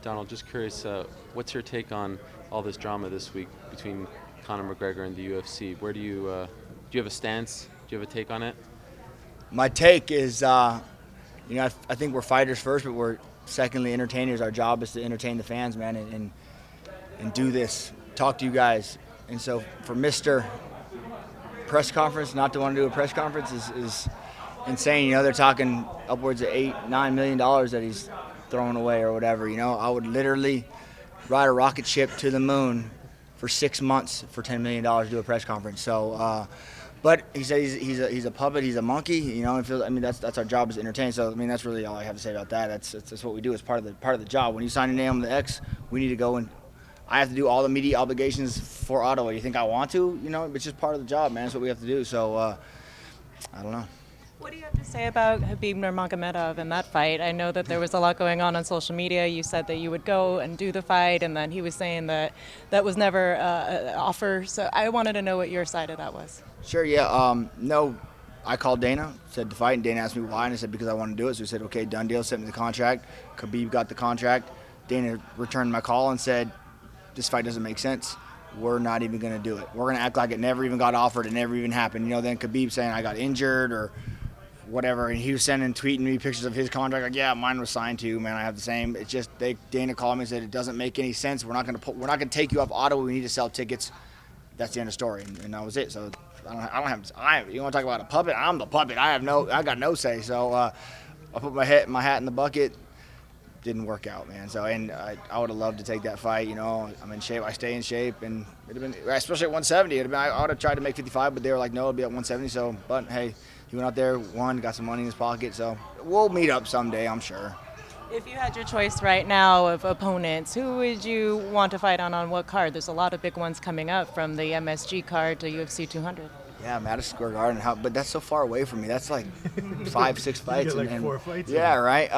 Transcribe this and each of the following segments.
Donald, just curious, what's your take on all this drama this week between Conor McGregor and the UFC? Where do you have a stance? Do you have a take on it? My take is, I think we're fighters first, but we're secondly entertainers. Our job is to entertain the fans, man, and do this, talk to you guys. And so for Mr. Press Conference, not to want to do a press conference is insane. They're talking upwards of $8-9 million that he's throwing away or whatever. I would literally ride a rocket ship to the moon for 6 months for $10 million to do a press conference. So, but he said he's a puppet, he's a monkey. That's our job is to entertain. So that's really all I have to say about that. That's what we do as part of the job. When you sign your name on the X, we need to go and I have to do all the media obligations for Ottawa. You think I want to? It's just part of the job, man. It's what we have to do. So I don't know. What do you have to say about Khabib Nurmagomedov in that fight? I know that there was a lot going on social media. You said that you would go and do the fight, and then he was saying that was never an offer. So I wanted to know what your side of that was. Sure, yeah. No, I called Dana, said to fight, and Dana asked me why, and I said because I want to do it. So he said, okay, done deal, sent me the contract. Khabib got the contract. Dana returned my call and said, this fight doesn't make sense. We're not even going to do it. We're going to act like it never even got offered. It never even happened. Then Khabib saying I got injured or whatever, and he was tweeting me pictures of his contract. Like, yeah, mine was signed too, man. I have the same. It's just Dana called me and said it doesn't make any sense. We're not going to take you off Ottawa. We need to sell tickets. That's the end of the story, and that was it. So I don't have. You want to talk about a puppet? I'm the puppet. I got no say. So I put my hat in the bucket. Didn't work out, man. So I would have loved to take that fight. I'm in shape. I stay in shape, and it'd have been, especially at 170. I would have tried to make 55, but they were like, no, it'll be at 170. So, but hey, he went out there, won, got some money in his pocket. So we'll meet up someday, I'm sure. If you had your choice right now of opponents, who would you want to fight on what card? There's a lot of big ones coming up, from the MSG card to UFC 200. Yeah, Madison Square Garden, but that's so far away from me. That's like 5-6 fights. You get like 4 fights. Yeah, right.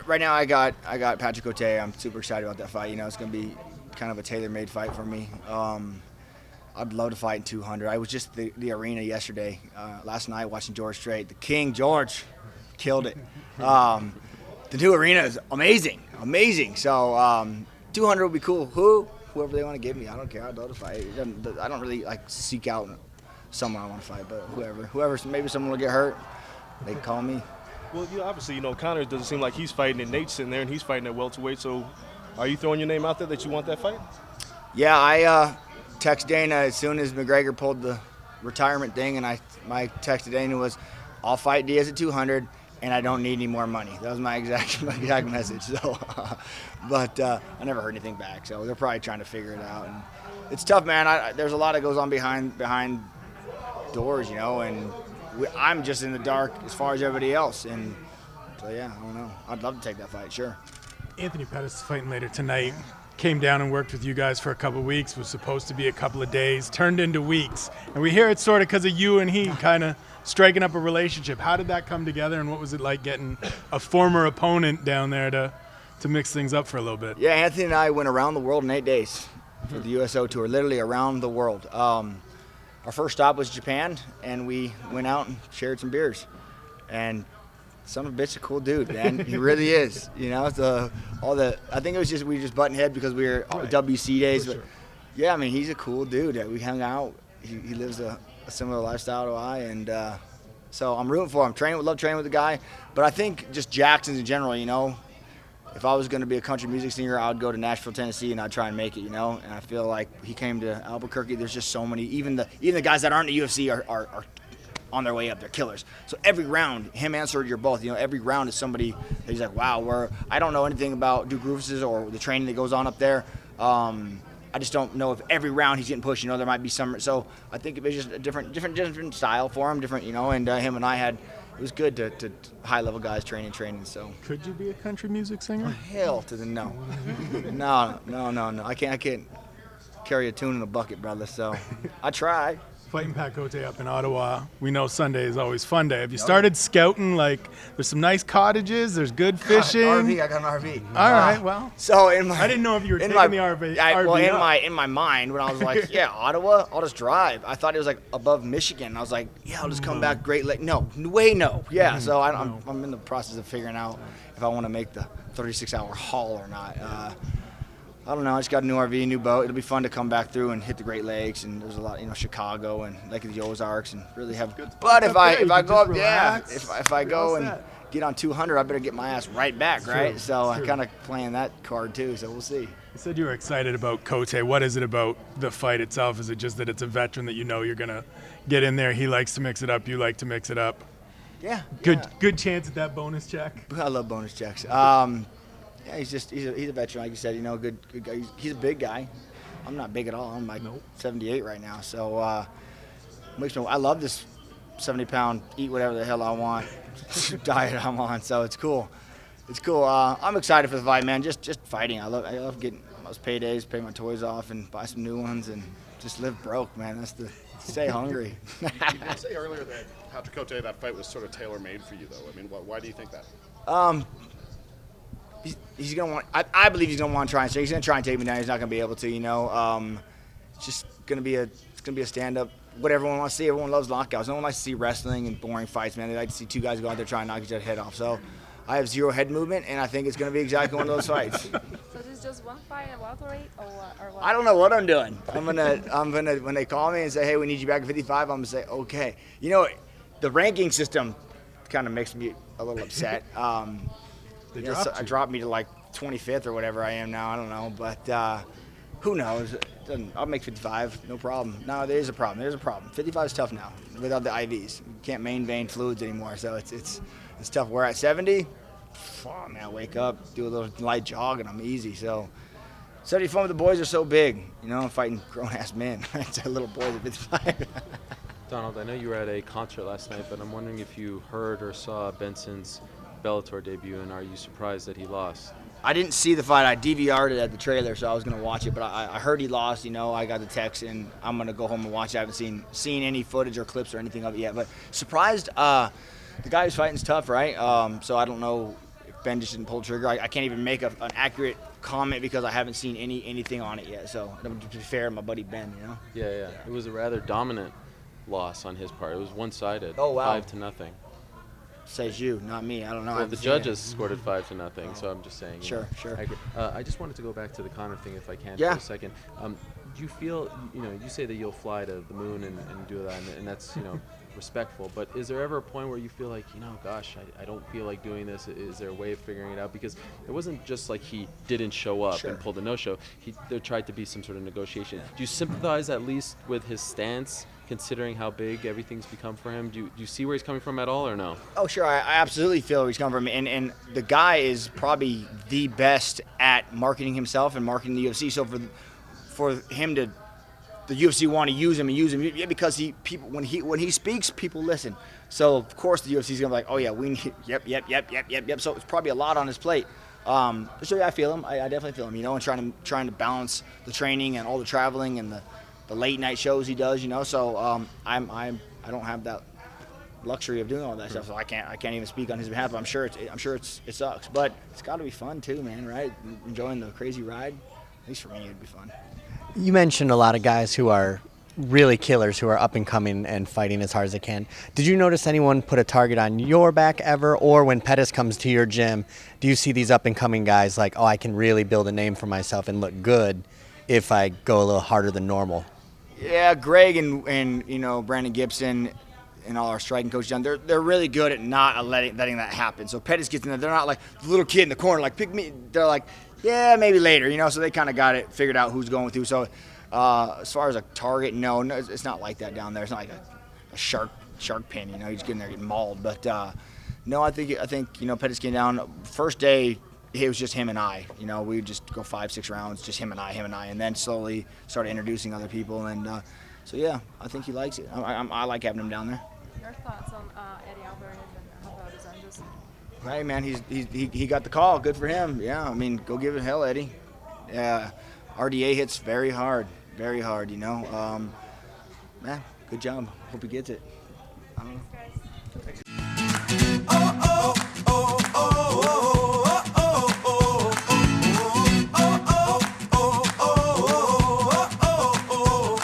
Right now, I got Patrick Cote. I'm super excited about that fight. It's going to be kind of a tailor-made fight for me. I'd love to fight in 200. I was just the arena yesterday, last night, watching George Strait. The King George killed it. The new arena is amazing. So 200 would be cool. Whoever they want to give me, I don't care. I'd love to fight. I don't really seek out someone I want to fight, but whoever. Maybe someone will get hurt. They can call me. Well, obviously, Conor doesn't seem like he's fighting, and Nate's in there, and he's fighting at welterweight. So, are you throwing your name out there that you want that fight? Yeah, I text Dana as soon as McGregor pulled the retirement thing, and my text to Dana was, "I'll fight Diaz at 200, and I don't need any more money." That was my exact message. So, but I never heard anything back. So they're probably trying to figure it out, and it's tough, man. There's a lot that goes on behind doors, and I'm just in the dark as far as everybody else. And so, yeah, I don't know. I'd love to take that fight, sure. Anthony Pettis is fighting later tonight. Came down and worked with you guys for a couple of weeks. Was supposed to be a couple of days. Turned into weeks. And we hear it's sort of because of you and he kind of striking up a relationship. How did that come together, and what was it like getting a former opponent down there to mix things up for a little bit? Yeah, Anthony and I went around the world in 8 days for the USO tour, literally around the world. Our first stop was Japan, and we went out and shared some beers. And son of a bitch, a cool dude, man. He really is. I think it was we just button head because we were WC days. But sure. Yeah, he's a cool dude. We hung out. He lives a similar lifestyle to I, and so I'm rooting for him. Love training with the guy. But I think just Jackson's in general, if I was going to be a country music singer, I would go to Nashville, Tennessee, and I'd try and make it, And I feel like he came to Albuquerque. There's just so many. Even the guys that aren't in the UFC are on their way up. They're killers. So every round, him and Sergio are both. Every round is somebody that he's like, wow. I don't know anything about Duke Rufus's or the training that goes on up there. I just don't know if every round he's getting pushed. There might be some. So I think it was just a different style for him, different. And him and I had. It was good to high-level guys training. So Could you be a country music singer? hell to the no. No. I can't carry a tune in a bucket, brother. So I try. Fighting Pat Cote up in Ottawa. We know Sunday is always fun day. Have you started scouting? Like, there's some nice cottages. There's good fishing. RV. I got an RV. All right. Well, So in my, I didn't know if you were in taking my, the RV. well, RV in up. my mind, when I was like, yeah, Ottawa, I'll just drive. I thought it was like above Michigan. I was like, yeah, I'll just come back Great Lake. No, no. Yeah. So I'm in the process of figuring out if I want to make the 36-hour haul or not. I don't know. I just got a new RV, a new boat. It'll be fun to come back through and hit the Great Lakes, and there's a lot, Chicago and Lake of the Ozarks, and really have. But if I go up, if I go and get on 200, I better get my ass right back, right? True, So true. I kind of playing that card too. So we'll see. You said you were excited about Cote. What is it about the fight itself? Is it just that it's a veteran that you know you're gonna get in there? He likes to mix it up. You like to mix it up. Yeah. Good chance at that bonus check. I love bonus checks. Yeah, he's a veteran, like you said. Good guy. He's a big guy. I'm not big at all. I'm like 78 right now. So I love this 70-pound, eat whatever the hell I want diet I'm on. So it's cool. It's cool. I'm excited for the fight, man. Just fighting. I love getting those paydays, pay my toys off, and buy some new ones, and just live broke, man. That's the stay hungry. You did say earlier that Patrick Cote, that fight was sort of tailor-made for you, though. I mean, why do you think that? He's gonna want. I believe he's gonna want to try and stay. He's gonna try and take me down. He's not gonna be able to. It's just gonna be a stand-up. What everyone wants to see. Everyone loves knockouts. No one likes to see wrestling and boring fights, man. They like to see two guys go out there trying to knock each other's head off. So I have zero head movement, and I think it's gonna be exactly one of those fights. So this is just one fight at welterweight, or what? I don't know what I'm doing. I'm gonna when they call me and say, hey, we need you back at 55, I'm gonna say, okay. The ranking system kind of makes me a little upset. I dropped me to like 25th or whatever I am now. I don't know, but who knows? I'll make 55, no problem. No, there is a problem. There's a problem. 55 is tough now without the IVs. You can't main vein fluids anymore, so it's tough. We're at 70. Oh, man, wake up, do a little light jog, and I'm easy. So 75 with the boys are so big. I'm fighting grown-ass men. It's a little boy at 55. Donald, I know you were at a concert last night, but I'm wondering if you heard or saw Benson's Bellator debut, and are you surprised that he lost? I didn't see the fight. I DVR'd it at the trailer, so I was going to watch it, but I heard he lost. I got the text, and I'm going to go home and watch it. I haven't seen any footage or clips or anything of it yet, but surprised. The guy who's fighting is tough, right? So I don't know if Ben just didn't pull the trigger. I can't even make an accurate comment because I haven't seen anything on it yet. So to be fair, my buddy Ben, Yeah. It was a rather dominant loss on his part. It was one-sided. Oh, wow. 5-0. Says you, not me. I don't know. Well, the judges scored it 5-0, so I'm just saying. Sure. I just wanted to go back to the Conor thing, if I can, Yeah. for a second. Do you feel, you say that you'll fly to the moon and do that, and that's, respectful, but is there ever a point where you feel like, gosh, I don't feel like doing this? Is there a way of figuring it out? Because it wasn't just like he didn't show up and pulled a no-show. There tried to be some sort of negotiation. Do you sympathize at least with his stance, considering how big everything's become for him? Do you see where he's coming from at all, or no? Oh, sure. I absolutely feel where he's coming from. And the guy is probably the best at marketing himself and marketing the UFC. So for him to, the UFC want to use him, yeah, because when he speaks, people listen. So of course the UFC's gonna be like, oh yeah, we need, yep. So it's probably a lot on his plate. So yeah, I feel him. I definitely feel him. And trying to balance the training and all the traveling and the late night shows he does. So I don't have that luxury of doing all that stuff. So I can't even speak on his behalf. But I'm sure it sucks. But it's got to be fun too, man. Right? Enjoying the crazy ride. At least for me, it'd be fun. You mentioned a lot of guys who are really killers, who are up and coming and fighting as hard as they can. Did you notice anyone put a target on your back ever? Or when Pettis comes to your gym, do you see these up and coming guys like, oh, I can really build a name for myself and look good if I go a little harder than normal? Yeah, Greg and Brandon Gibson and all our striking coaches down, they're really good at not letting that happen. So Pettis gets in there. They're not like the little kid in the corner, like, pick me. They're like, yeah, maybe later, so they kind of got it figured out who's going with who. So as far as a target, no, it's not like that down there. It's not like a shark pin, you're just getting there getting mauled. But no, I think Pettis came down. First day, it was just him and I. We would just go 5-6 rounds, just him and I, and then slowly started introducing other people. And so yeah, I think he likes it. I like having him down there. Your thoughts on Eddie Alvarez and Rafael dos Anjos? Hey man, he got the call. Good for him. Yeah, go give it hell, Eddie. Yeah, RDA hits very hard. Man, Good job. Hope he gets it. I don't know. Thanks, guys.